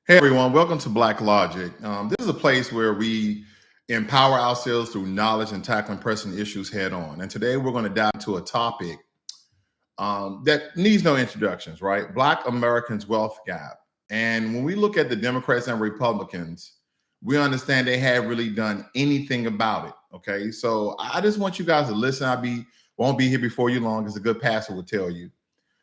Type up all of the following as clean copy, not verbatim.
Hey everyone, welcome to Blacklogic. This is a place where we empower ourselves through knowledge and tackling pressing issues head on. And today we're going to dive into a topic that needs no introductions, right? Black Americans' wealth gap. And when we look at the Democrats and Republicans, we understand they haven't really done anything about it. Okay, so I just want you guys to listen. Won't be here before you long, as a good pastor would tell you,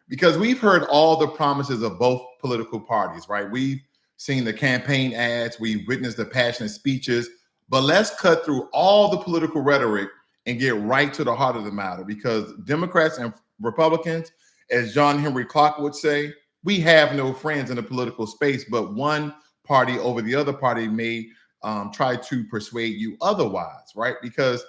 because we've heard all the promises of both political parties, right? We've seen the campaign ads, we've witnessed the passionate speeches, but let's cut through all the political rhetoric and get right to the heart of the matter, because Democrats and Republicans, as John Henry Clark would say, we have no friends in the political space, but one party over the other party may try to persuade you otherwise, right? Because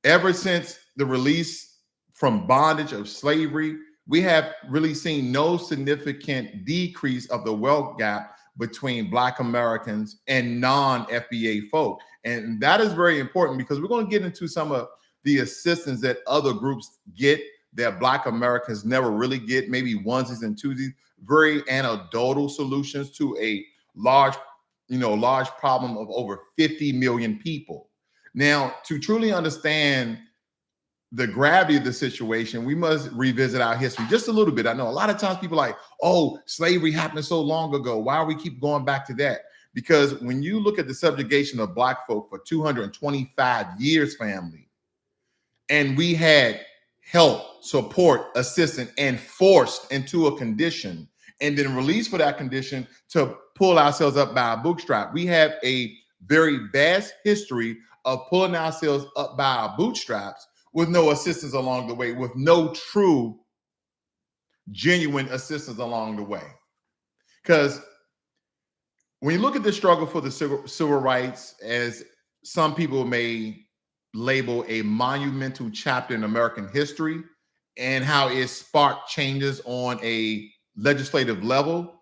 ever since the release from bondage of slavery, we have really seen no significant decrease of the wealth gap between Black Americans and non-FBA folk. And that is very important, because we're going to get into some of the assistance that other groups get that Black Americans never really get, maybe onesies and twosies, very anecdotal solutions to a large problem of over 50 million people. Now, to truly understand the gravity of the situation, we must revisit our history just a little bit. I know a lot of times people are like, oh, slavery happened so long ago. Why we keep going back to that? Because when you look at the subjugation of Black folk for 225 years, family, and we had help, support, assistance, and forced into a condition, and then released for that condition to pull ourselves up by our bootstrap. We have a very vast history of pulling ourselves up by our bootstraps with no assistance along the way, with no true, genuine assistance along the way. Because when you look at the struggle for the civil rights, as some people may label a monumental chapter in American history, and how it sparked changes on a legislative level,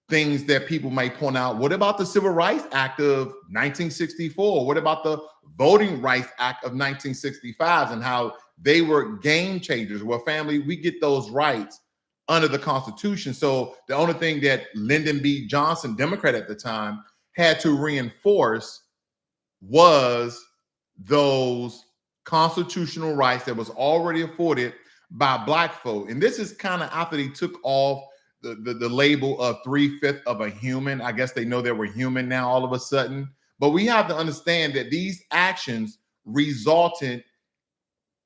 things that people might point out, what about the Civil Rights Act of 1964? What about the Voting Rights Act of 1965, and how they were game changers? Well, family, we get those rights under the Constitution. So the only thing that Lyndon B. Johnson, Democrat at the time, had to reinforce was those constitutional rights that was already afforded by Black folk. And this is kind of after they took off the label of 3/5 of a human. I guess they know they were human now all of a sudden. But we have to understand that these actions resulted,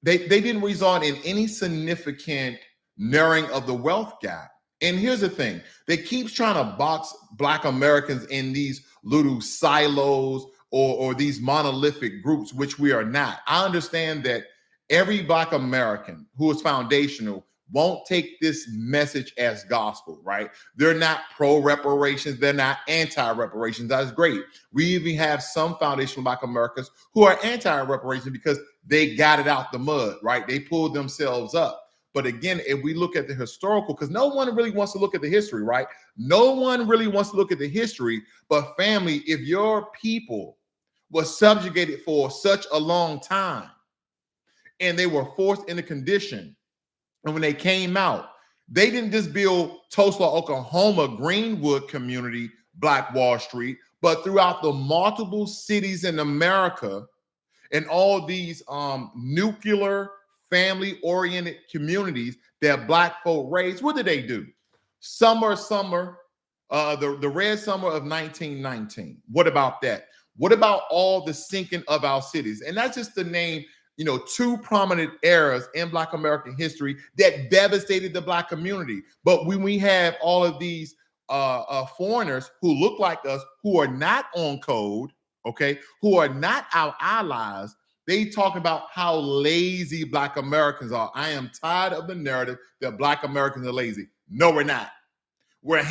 they didn't result in any significant narrowing of the wealth gap. And here's the thing, they keep trying to box Black Americans in these little silos or these monolithic groups, which we are not. I understand that every Black American who is foundational won't take this message as gospel, right? They're not pro-reparations. They're not anti-reparations. That's great. We even have some foundational Black Americans who are anti-reparations because they got it out the mud, right? They pulled themselves up. But again, if we look at the historical, because no one really wants to look at the history, right? No one really wants to look at the history. But family, if your people was subjugated for such a long time and they were forced into condition, and when they came out, they didn't just build Tulsa, Oklahoma, Greenwood community, Black Wall Street, but throughout the multiple cities in America and all these nuclear family-oriented communities that Black folk raised. What did they do? The red summer of 1919. What about that? What about all the sinking of our cities? And that's just the name, two prominent eras in Black American history that devastated the Black community. But when we have all of these foreigners who look like us, who are not on code, okay, who are not our allies, they talk about how lazy Black Americans are. I am tired of the narrative that Black Americans are lazy. No, we're not. We're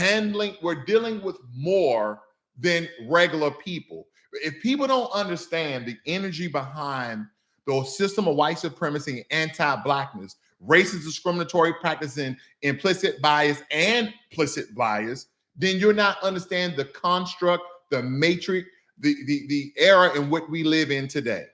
dealing with more than regular people. If people don't understand the energy behind the system of white supremacy and anti-Blackness, racist discriminatory practicing implicit bias and implicit bias, then you're not understanding the construct, the matrix, the era in which we live in today.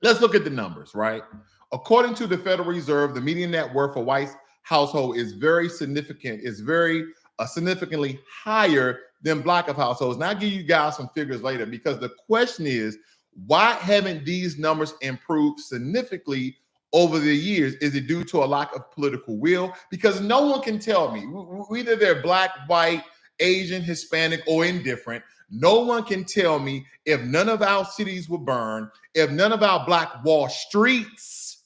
Let's look at the numbers, right? According to the Federal Reserve, the median net worth for white household is very significant, is very significantly higher than black of households. And I'll give you guys some figures later, because the question is, why haven't these numbers improved significantly over the years? Is it due to a lack of political will? Because no one can tell me, whether they're black, white, Asian, Hispanic, or indifferent, no one can tell me, if none of our cities were burned, if none of our Black Wall Streets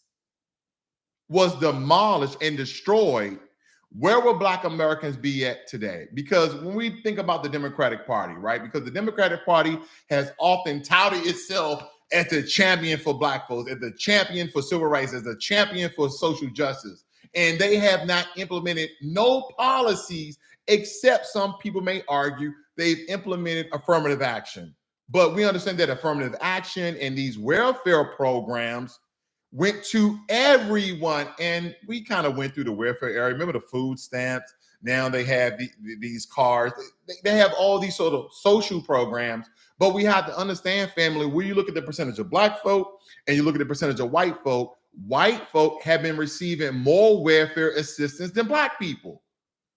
was demolished and destroyed, where will Black Americans be at today? Because when we think about the Democratic Party, right? Because the Democratic Party has often touted itself as the champion for Black folks, as the champion for civil rights, as the champion for social justice. And they have not implemented no policies, except some people may argue they've implemented affirmative action. But we understand that affirmative action and these welfare programs went to everyone. And we kind of went through the welfare area. Remember the food stamps? Now they have these cards. They have all these sort of social programs. But we have to understand, family, when you look at the percentage of Black folk and you look at the percentage of white folk have been receiving more welfare assistance than Black people.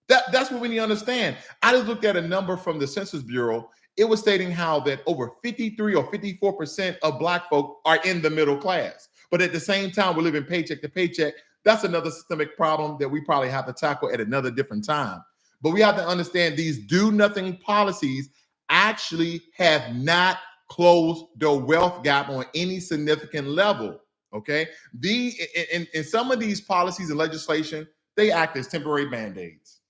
That's what we need to understand. I just looked at a number from the Census Bureau. It was stating how that over 53 or 54% of Black folk are in the middle class. But at the same time, we're living paycheck to paycheck. That's another systemic problem that we probably have to tackle at another different time. But we have to understand these do-nothing policies actually have not closed the wealth gap on any significant level, okay? In some of these policies and legislation, they act as temporary band-aids.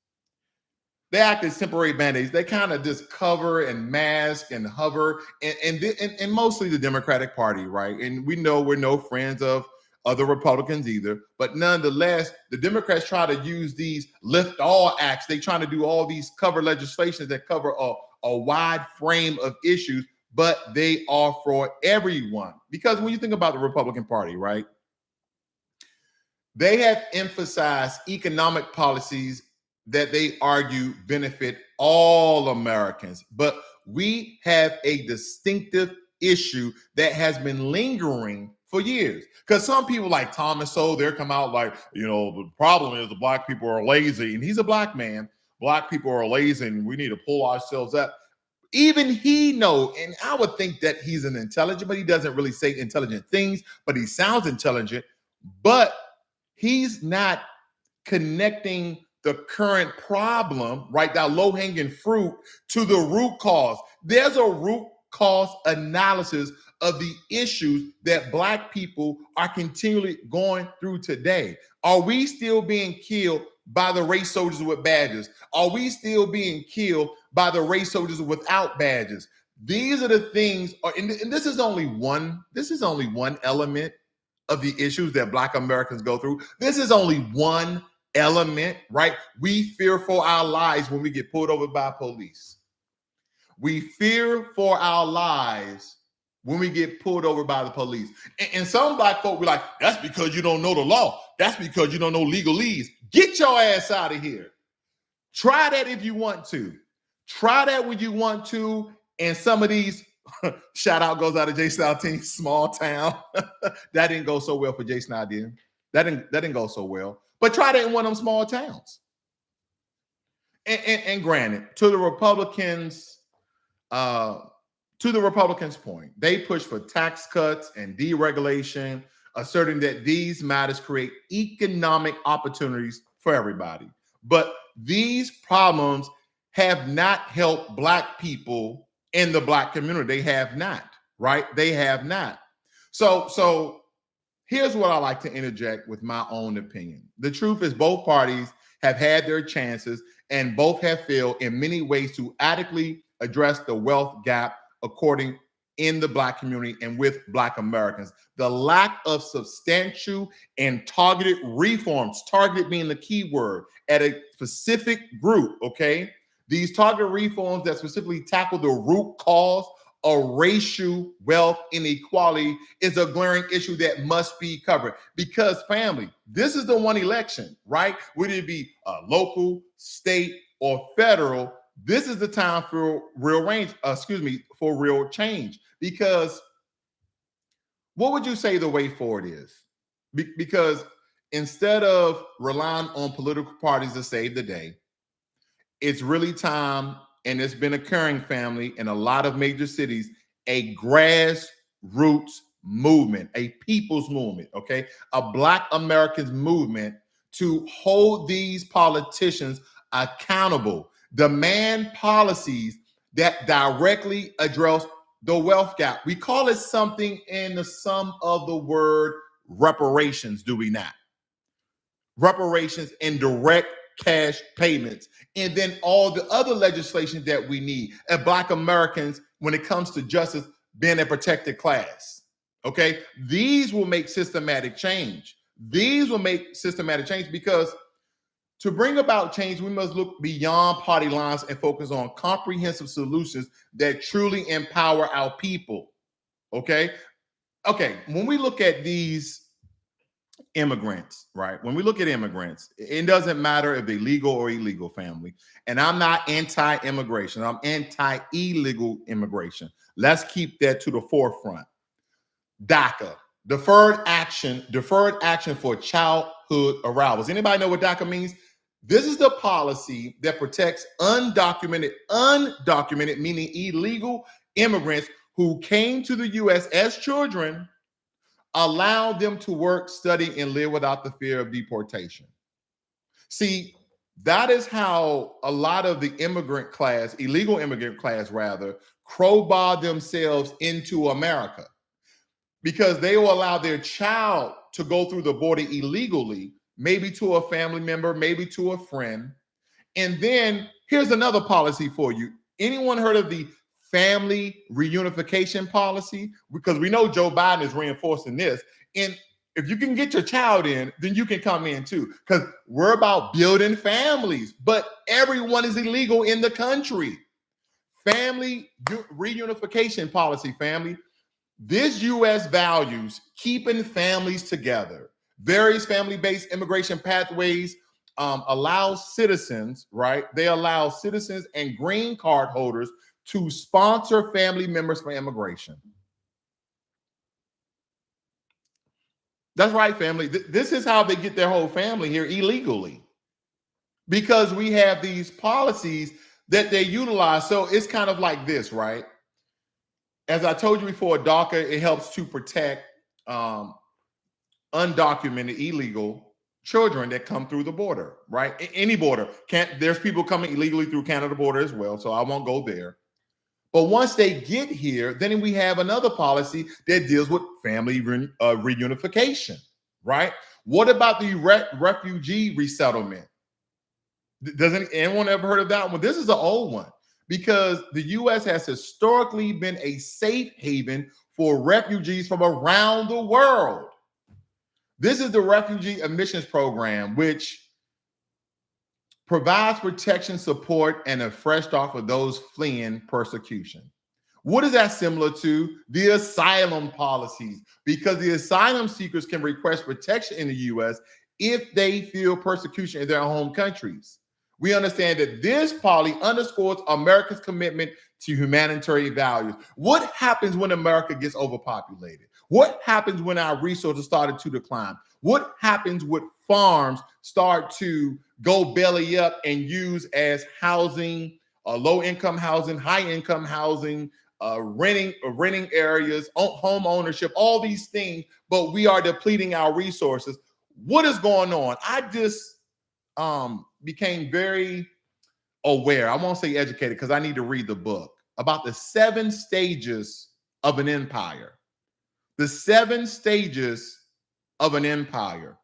They act as temporary band-aids. They kind of just cover and mask and hover, and mostly the Democratic Party, right? And we know we're no friends of other Republicans either, but nonetheless, the Democrats try to use these lift all acts. They trying to do all these cover legislations that cover a wide frame of issues, but they are for everyone. Because when you think about the Republican Party, right, they have emphasized economic policies that they argue benefit all Americans. But we have a distinctive issue that has been lingering for years. Because some people like Thomas Sowell, they'll come out like, the problem is the Black people are lazy. And he's a Black man. Black people are lazy and we need to pull ourselves up. Even he knows, and I would think that he's an intelligent, but he doesn't really say intelligent things, but he sounds intelligent. But he's not connecting the current problem, right? That low-hanging fruit to the root cause. There's a root cause analysis of the issues that Black people are continually going through today. Are we still being killed by the race soldiers with badges? Are we still being killed by the race soldiers without badges? These are the things, and this is only one element of the issues that Black Americans go through. This is only one element, right? We fear for our lives when we get pulled over by police. We fear for our lives when we get pulled over by the police. And some Black folk be like, that's because you don't know the law. That's because you don't know legalese. Get your ass out of here. Try that if you want to. Try that when you want to. And some of these, shout out goes out to Jay Style team, small town. That didn't go so well for Jay Style, did it? That didn't go so well. But try that in one of them small towns. And granted, to the Republicans' point, they push for tax cuts and deregulation, asserting that these matters create economic opportunities for everybody. But these problems have not helped Black people in the Black community. They have not, right? They have not. So here's what I like to interject with my own opinion. The truth is both parties have had their chances and both have failed in many ways to adequately address the wealth gap according in the Black community and with Black Americans. The lack of substantial and targeted reforms, targeted being the key word, at a specific group, okay? These targeted reforms that specifically tackle the root cause of racial wealth inequality is a glaring issue that must be covered. Because, family, this is the one election, right? Whether it be local, state, or federal, this is the time for for real change. Because what would you say the way forward is? Because instead of relying on political parties to save the day, it's really time and it's been occurring, family, in a lot of major cities, a grassroots movement, a people's movement, okay? A Black Americans movement to hold these politicians accountable, demand policies that directly address the wealth gap. We call it something in the sum of the word reparations, do we not? Reparations and direct cash payments, and then all the other legislation that we need as Black Americans when it comes to justice being a protected class. Okay, these will make systematic change. These will make systematic change because to bring about change, we must look beyond party lines and focus on comprehensive solutions that truly empower our people. Okay, when we look at these immigrants, right? When we look at immigrants, it doesn't matter if they're legal or illegal, family. And I'm not anti-immigration. I'm anti-illegal immigration. Let's keep that to the forefront. DACA, deferred action for childhood arrivals. Anybody know what DACA means? This is the policy that protects undocumented, meaning illegal immigrants who came to the U.S. as children, allow them to work, study, and live without the fear of deportation. See, that is how a lot of the illegal immigrant class rather, crowbar themselves into America because they will allow their child to go through the border illegally, maybe to a family member, maybe to a friend. And then here's another policy for you. Anyone heard of the family reunification policy? Because we know Joe Biden is reinforcing this. And if you can get your child in, then you can come in too. Because we're about building families, but everyone is illegal in the country. Family reunification policy, family. This U.S. values keeping families together. Various family-based immigration pathways allow citizens, right? They allow citizens and green card holders to sponsor family members for immigration. That's right, family. This is how they get their whole family here illegally because we have these policies that they utilize. So it's kind of like this, right? As I told you before, DACA, it helps to protect undocumented, illegal children that come through the border, right? Any border. There's people coming illegally through Canada border as well, so I won't go there. But once they get here, then we have another policy that deals with family reunification, right? What about the refugee resettlement? Doesn't anyone ever heard of that one? This is an old one because the U.S. has historically been a safe haven for refugees from around the world. This is the Refugee Admissions Program, which provides protection, support, and a fresh start for those fleeing persecution. What is that similar to? The asylum policies, because the asylum seekers can request protection in the U.S. if they feel persecution in their home countries. We understand that this policy underscores America's commitment to humanitarian values. What happens when America gets overpopulated? What happens when our resources started to decline? What happens when farms start to go belly up and use as housing, low-income housing, high-income housing, renting areas, home ownership, all these things, but we are depleting our resources. What is going on? I just became very aware. I won't say educated because I need to read the book about the 7 stages of an empire. The 7 stages of an empire.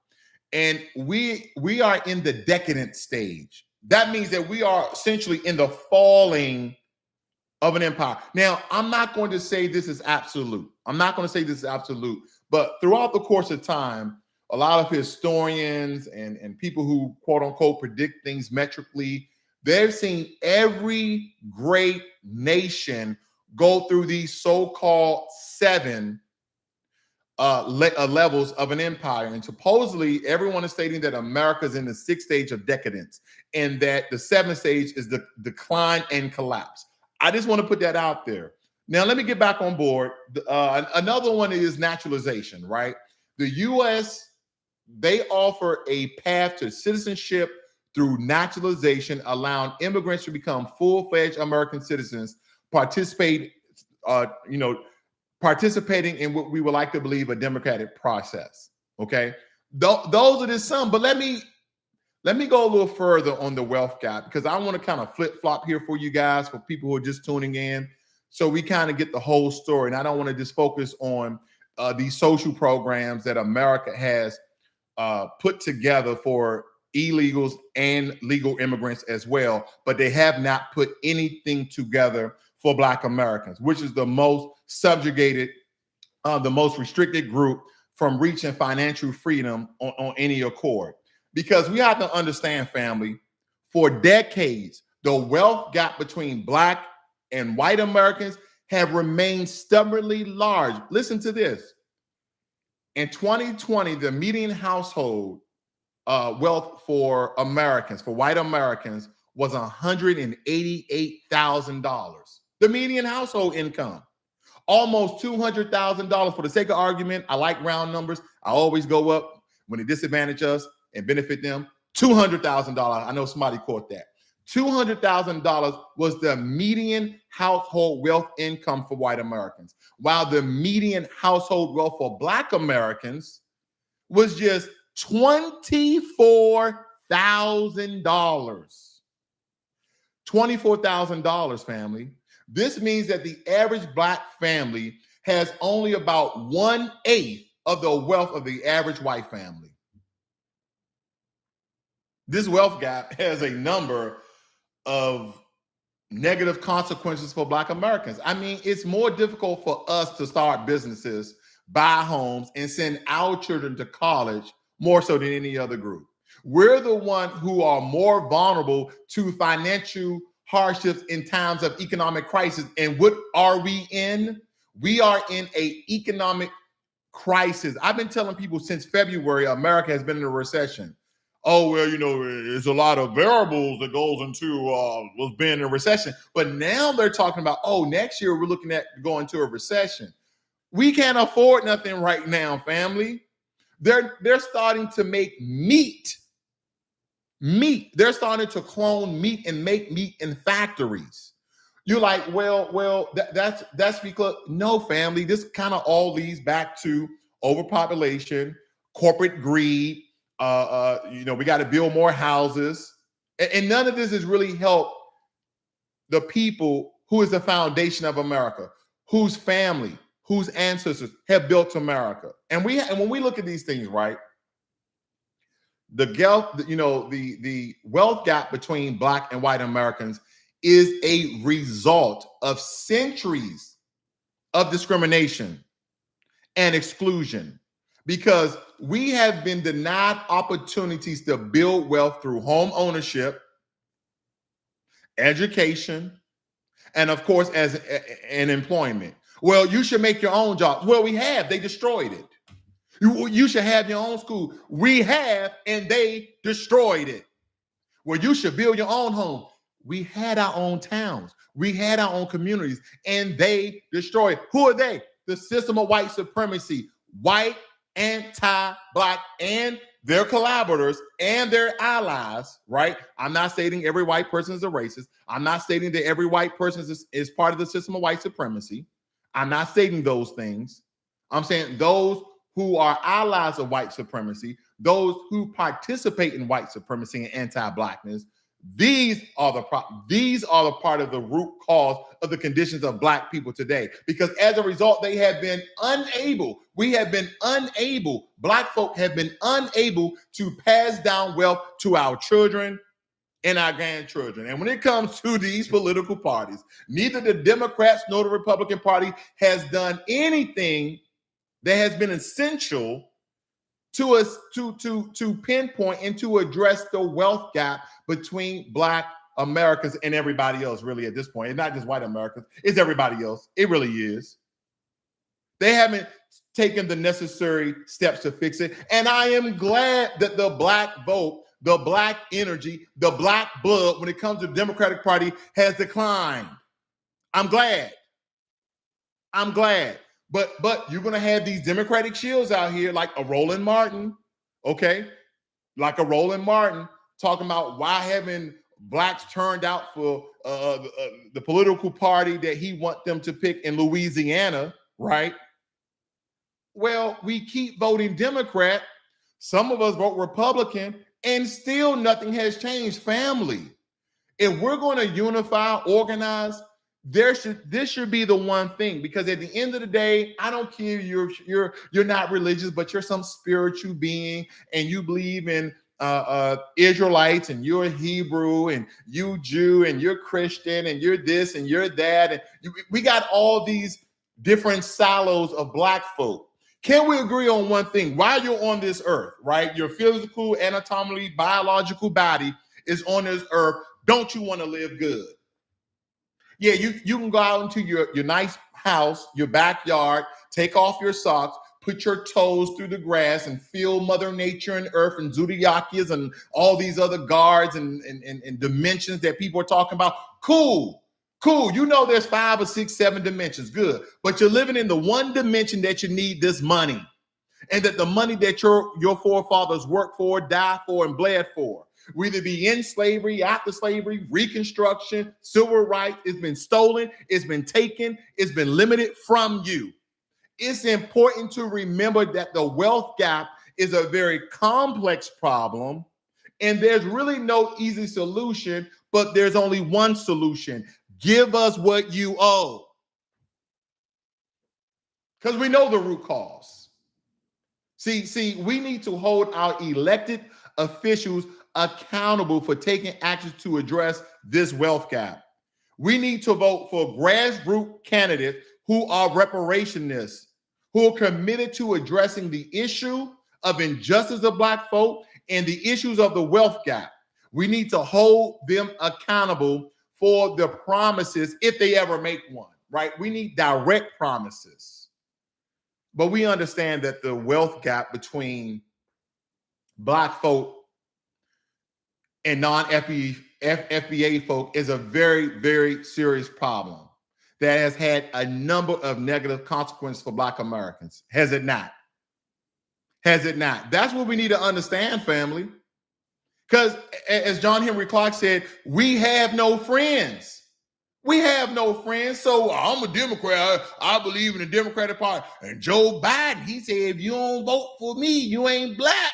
And we are in the decadent stage. That means that we are essentially in the falling of an empire. Now, I'm not going to say this is absolute. But throughout the course of time, a lot of historians and people who quote unquote predict things metrically, they've seen every great nation go through these so-called 7 levels of an empire. And supposedly everyone is stating that America is in the 6th stage of decadence and that the 7th stage is the decline and collapse. I just want to put that out there. Now, let me get back on board. Another one is naturalization, right? The U.S., they offer a path to citizenship through naturalization, allowing immigrants to become full-fledged American citizens, participating in what we would like to believe a democratic process. Okay, those are just some. But let me go a little further on the wealth gap, because I want to kind of flip-flop here for you guys, for people who are just tuning in, so we kind of get the whole story. And I don't want to just focus on these social programs that America has put together for illegals and legal immigrants as well, but they have not put anything together for Black Americans, which is the most subjugated, the most restricted group from reaching financial freedom on any accord. Because we have to understand, family, for decades, the wealth gap between Black and white Americans have remained stubbornly large. Listen to this. In 2020, the median household wealth for Americans, for white Americans, was $188,000. The median household income, almost $200,000. For the sake of argument, I like round numbers. I always go up when they disadvantage us and benefit them. $200,000. I know somebody caught that. $200,000 was the median household wealth income for white Americans, while the median household wealth for Black Americans was just $24,000. $24,000, family. This means that the average Black family has only about 1/8 of the wealth of the average white family. This wealth gap has a number of negative consequences for Black Americans. I mean, it's more difficult for us to start businesses, buy homes, and send our children to college more so than any other group. We're the one who are more vulnerable to financial hardships in times of economic crisis. And what are we in? We are in an economic crisis. I've been telling people since February, America has been in a recession. Oh, well, there's a lot of variables that goes into was being in a recession. But now they're talking about, next year we're looking at going to a recession. We can't afford nothing right now, family. They're starting to make meat. They're starting to clone meat and make meat in factories. You're like, that's because, no, family, this kind of all leads back to overpopulation, corporate greed. We got to build more houses. And none of this has really helped the people who is the foundation of America, whose family, whose ancestors have built America. And when we look at these things, right, the wealth gap between Black and white Americans is a result of centuries of discrimination and exclusion, because we have been denied opportunities to build wealth through home ownership, education, and of course, an employment. Well, you should make your own job. Well, we have. They destroyed it. You should have your own school. We have, and they destroyed it. Well, you should build your own home. We had our own towns. We had our own communities, and they destroyed. Who are they? The system of white supremacy, white, anti-Black, and their collaborators and their allies, right? I'm not stating every white person is a racist. I'm not stating that every white person is part of the system of white supremacy. I'm not stating those things. I'm saying those who are allies of white supremacy, those who participate in white supremacy and anti-Blackness, these are the part of the root cause of the conditions of Black people today. Because as a result, we have been unable, Black folk have been unable to pass down wealth to our children and our grandchildren. And when it comes to these political parties, neither the Democrats nor the Republican Party has done anything that has been essential to us to pinpoint and to address the wealth gap between Black Americans and everybody else, really, at this point. It's not just white Americans, it's everybody else. It really is. They haven't taken the necessary steps to fix it. And I am glad that the Black vote, the Black energy, the Black blood, when it comes to the Democratic Party, has declined. I'm glad. But you're going to have these Democratic shields out here like a Roland Martin, okay? Like a Roland Martin talking about why haven't blacks turned out for the political party that he want them to pick in Louisiana, right? Well, we keep voting Democrat. Some of us vote Republican, and still nothing has changed. Family, if we're going to unify, organize, this should be the one thing. Because at the end of the day, I don't care you're not religious, but you're some spiritual being, and you believe in Israelites, and you're Hebrew, and you Jew, and you're Christian, and you're this, and you're that, and we got all these different silos of black folk. Can we agree on one thing? While you're on this earth, right? Your physical, anatomically, biological body is on this earth. Don't you want to live good? Yeah, you can go out into your nice house, your backyard, take off your socks, put your toes through the grass, and feel Mother Nature and Earth and zodiacs and all these other guards and dimensions that people are talking about. Cool. You know there's 5 or 6, 7 dimensions. Good. But you're living in the one dimension that you need this money. And that the money that your forefathers worked for, died for, and bled for, whether be in slavery, after slavery, Reconstruction, civil rights, it's been stolen, it's been taken, it's been limited from you. It's important to remember that the wealth gap is a very complex problem, and there's really no easy solution, but there's only one solution. Give us what you owe. Because we know the root cause. See, we need to hold our elected officials accountable for taking action to address this wealth gap. We need to vote for grassroots candidates who are reparationists, who are committed to addressing the issue of injustice of black folk and the issues of the wealth gap. We need to hold them accountable for the promises if they ever make one, right? We need direct promises. But we understand that the wealth gap between black folk and non-FBA folk is a very, very serious problem that has had a number of negative consequences for black Americans. Has it not? Has it not? That's what we need to understand, family. Because as John Henry Clark said, we have no friends. We have no friends. So I'm a Democrat. I believe in the Democratic Party. And Joe Biden, he said, if you don't vote for me, you ain't black.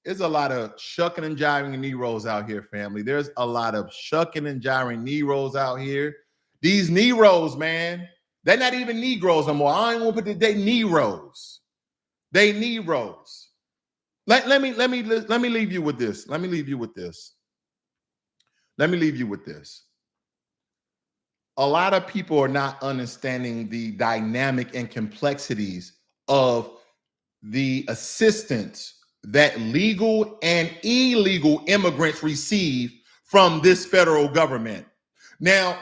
There's a lot of shucking and jiving Negroes out here, family. There's a lot of shucking and jiving Negroes out here. These Negroes, man, they're not even Negroes no more. I ain't want to put it, they Negroes. They Negroes. Let me leave you with this. Let me leave you with this. A lot of people are not understanding the dynamic and complexities of the assistance that legal and illegal immigrants receive from this federal government. Now,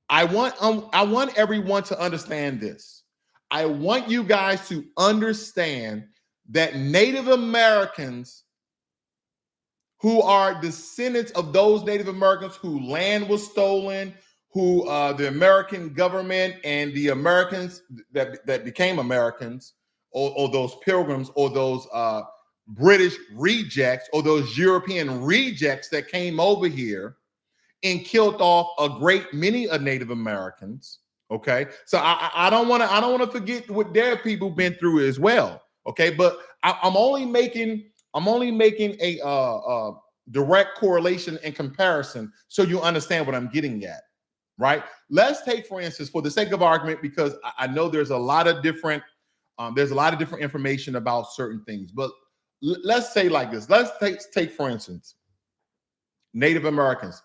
I want everyone to understand this. I want you guys to understand that Native Americans who are descendants of those Native Americans whose land was stolen, who the American government and the Americans that became Americans, or those pilgrims, or those British rejects, or those European rejects that came over here and killed off a great many of Native Americans. Okay, so I don't want to forget what their people been through as well. Okay, but I'm only making a direct correlation and comparison so you understand what I'm getting at, right? Let's take, for instance, for the sake of argument, because I know there's a lot of different information about certain things, but let's say like this. Let's take for instance, Native Americans.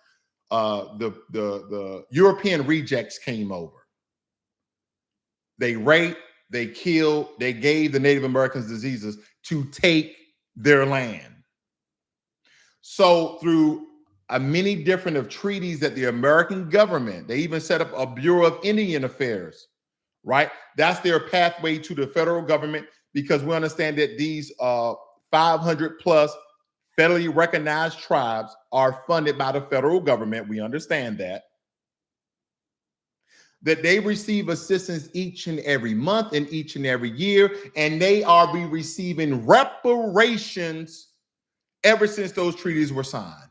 The European rejects came over. They raped, they killed, they gave the Native Americans diseases to take their land. So through many different of treaties that the American government, they even set up a Bureau of Indian Affairs, right? That's their pathway to the federal government, because we understand that these 500 plus federally recognized tribes are funded by the federal government. We understand that. that they receive assistance each and every month and each and every year, and they are be receiving reparations ever since those treaties were signed.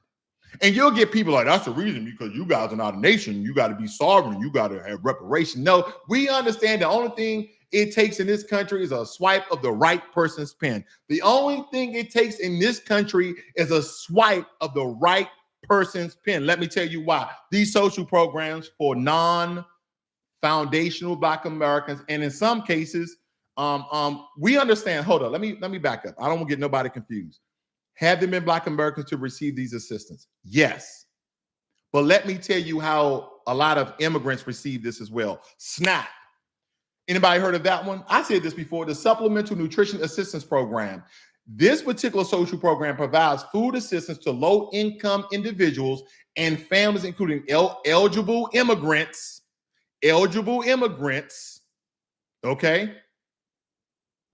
And you'll get people like, that's the reason, because you guys are not a nation. You got to be sovereign. You got to have reparation. No, we understand the only thing it takes in this country is a swipe of the right person's pen. The only thing it takes in this country is a swipe of the right person's pen. Let me tell you why. These social programs for non-foundational Black Americans, and in some cases, we understand. Hold on, let me back up. I don't want to get nobody confused. Have there been Black Americans to receive these assistance? Yes. But let me tell you how a lot of immigrants receive this as well. SNAP. Anybody heard of that one? I said this before, the Supplemental Nutrition Assistance Program. This particular social program provides food assistance to low-income individuals and families, including eligible immigrants, okay?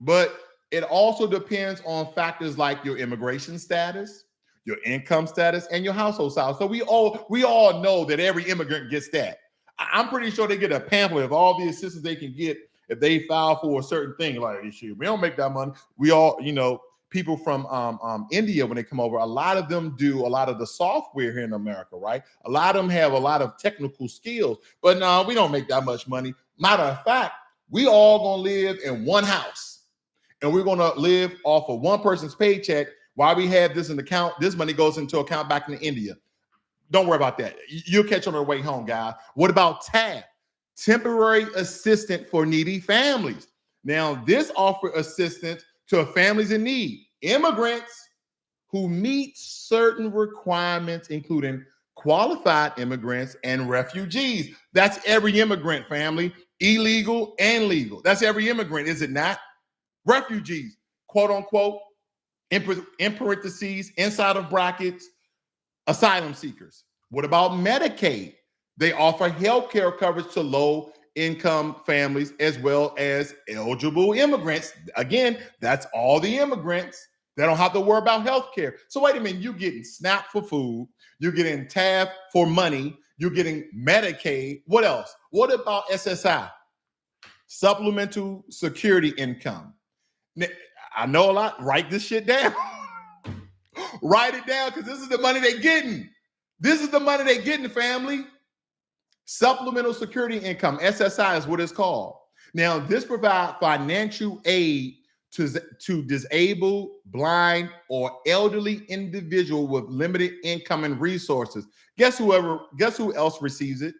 But it also depends on factors like your immigration status, your income status, and your household size. So we all know that every immigrant gets that. I'm pretty sure they get a pamphlet of all the assistance they can get if they file for a certain thing. Like, we don't make that money. We all, people from India, when they come over, a lot of them do a lot of the software here in America, right? A lot of them have a lot of technical skills, but no, we don't make that much money. Matter of fact, we all gonna live in one house. And we're going to live off of one person's paycheck while we have this in the account. This money goes into account back in India. Don't worry about that. You'll catch on our way home, guys. What about TAF? Temporary Assistant for Needy Families. Now, this offers assistance to families in need. Immigrants who meet certain requirements, including qualified immigrants and refugees. That's every immigrant, family. Illegal and legal. That's every immigrant, is it not? Refugees, quote unquote, in parentheses, inside of brackets, asylum seekers. What about Medicaid? They offer health care coverage to low-income families as well as eligible immigrants. Again, that's all the immigrants. They don't have to worry about health care. So wait a minute, you're getting SNAP for food, you're getting TAF for money, you're getting Medicaid. What else? What about SSI? Supplemental Security Income. I know a lot. Write this shit down. Write it down, because this is the money they're getting. This is the money they're getting, family. Supplemental Security Income, SSI is what it's called. Now, this provides financial aid to disabled, blind, or elderly individual with limited income and resources. Guess who else receives it?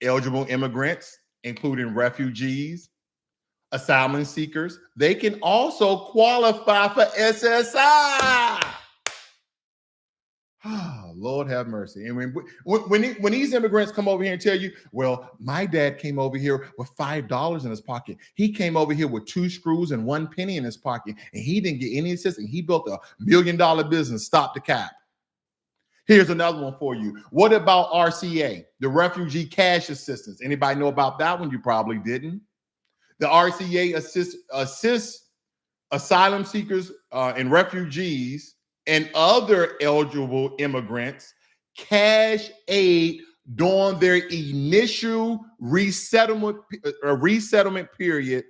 Eligible immigrants, including refugees, asylum seekers. They can also qualify for SSI. Lord have mercy. And when these immigrants come over here and tell you, well, my dad came over here with $5 in his pocket. He came over here with 2 screws and 1 penny in his pocket, and he didn't get any assistance. He built $1 million business. Stop the cap. Here's another one for you. What about RCA, the Refugee Cash Assistance? Anybody know about that one? You probably didn't. The RCA assists asylum seekers and refugees and other eligible immigrants cash aid during their initial resettlement period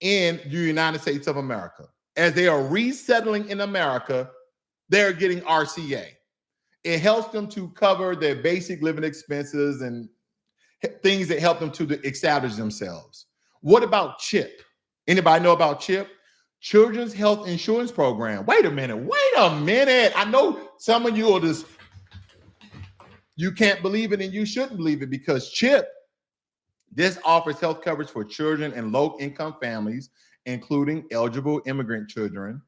in the United States of America. As they are resettling in America, they're getting RCA. It helps them to cover their basic living expenses and things that help them to establish themselves. What about CHIP? Anybody know about CHIP? Children's Health Insurance Program. Wait a minute. I know some of you are just, you can't believe it and you shouldn't believe it, because CHIP, this offers health coverage for children and low-income families, including eligible immigrant children.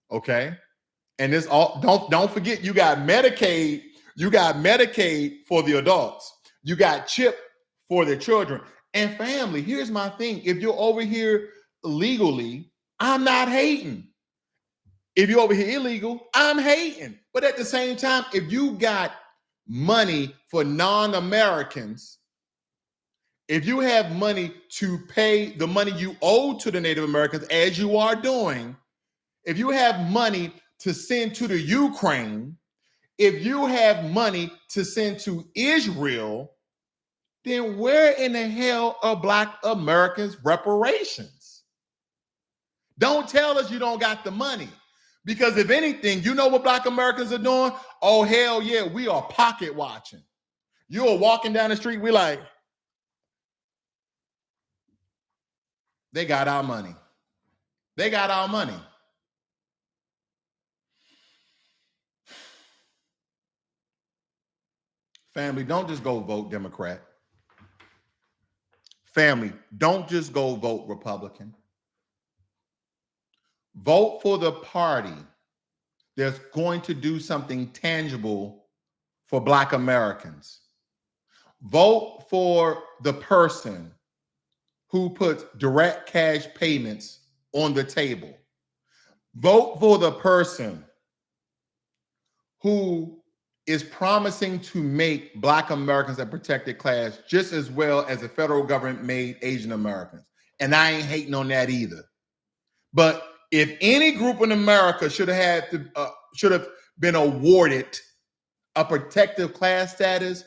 Okay? And this all, don't forget, you got Medicaid. You got Medicaid for the adults. You got CHIP for the children. And family, here's my thing. If you're over here legally, I'm not hating. If you're over here illegal, I'm hating. But at the same time, if you got money for non-Americans, if you have money to pay the money you owe to the Native Americans, as you are doing, if you have money to send to the Ukraine, if you have money to send to Israel, then where in the hell are Black Americans' reparations? Don't tell us you don't got the money. Because if anything, you know what Black Americans are doing? Oh, hell yeah, we are pocket watching. You are walking down the street, we like, they got our money. They got our money. Family, don't just go vote Democrat. Family, don't just go vote Republican. Vote for the party that's going to do something tangible for Black Americans. Vote for the person who puts direct cash payments on the table. Vote for the person who is promising to make Black Americans a protected class just as well as the federal government made Asian Americans. And I ain't hating on that either. But if any group in America should have been awarded a protective class status,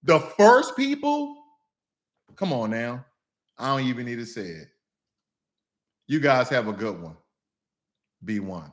the first people, come on now, I don't even need to say it. You guys have a good one. Be one.